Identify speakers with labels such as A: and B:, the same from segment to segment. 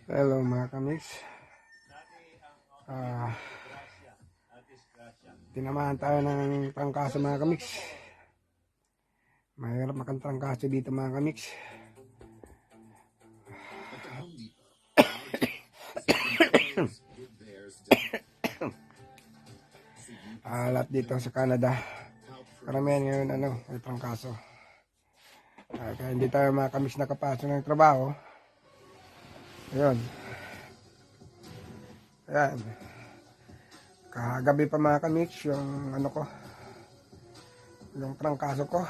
A: Hello mga kamiks. Ah, Tinamaan tayo ng trangkaso mga kamiks. Mahirap makantrangkaso dito mga kamiks. Lahat dito sa Canada, karamihan ngayon may trangkaso. Kaya hindi tayo mga kamiks nakapasok ng trabaho. Ayun. Ayan. Kagabi pa mga kamiks yung yung trangkaso ko.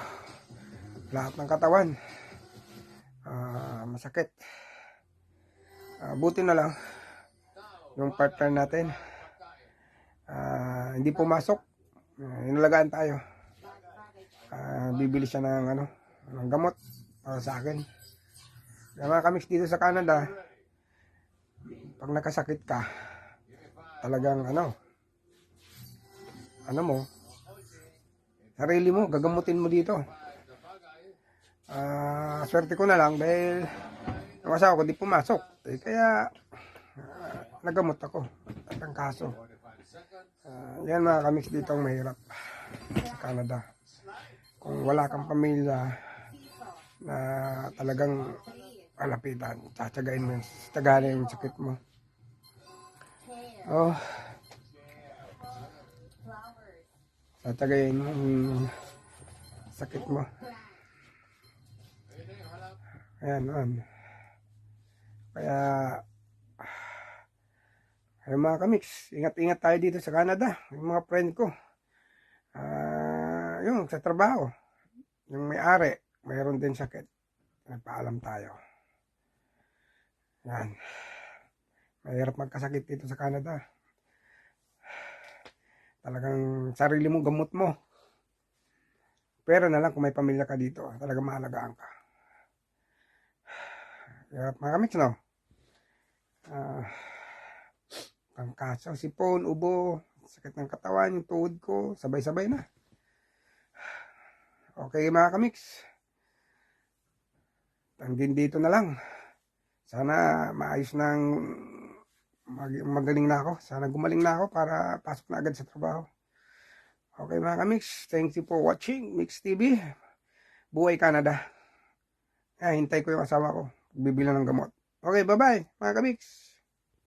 A: Lahat ng katawan masakit. Buti na lang yung partner natin hindi pumasok. Inalagaan tayo. Bibili siya ng gamot para sa akin. Kaya mga kamiks dito sa Canada, pag nakasakit ka, talagang sarili mo, gagamutin mo dito. Swerte ko na lang dahil yung asawa ko di pumasok. Kaya nagamot ako at ang kaso. Yan mga kamiks dito ang mahirap sa Canada. Kung wala kang pamilya na talagang alapitan, tsagain mo yung sakit mo. Tsagain mo yung sakit mo. Ayan. Kaya mga kamiks, ingat-ingat tayo dito sa Canada. Yung mga friend ko, yung sa trabaho, yung may-ari, mayroon din sakit. Nagpaalam tayo. Yan. Mahirap magkasakit dito sa Canada. Talagang sarili mo, gamot mo. Pero na lang kung may pamilya ka dito, talagang maalagaan ka. Hirap mga kamiks, no? Pangkaso, sipon, ubo, sakit ng katawan, yung tuhod ko, sabay-sabay na. Okay mga kamiks. Hanggang dito na lang. Sana maayos ng magaling na ako. Sana gumaling na ako para pasok na agad sa trabaho. Okay mga kamiks, thank you for watching Mix TV. Buhay Canada. Hintay ko yung asawa ko. Bibili ng gamot. Okay, bye-bye mga kamiks.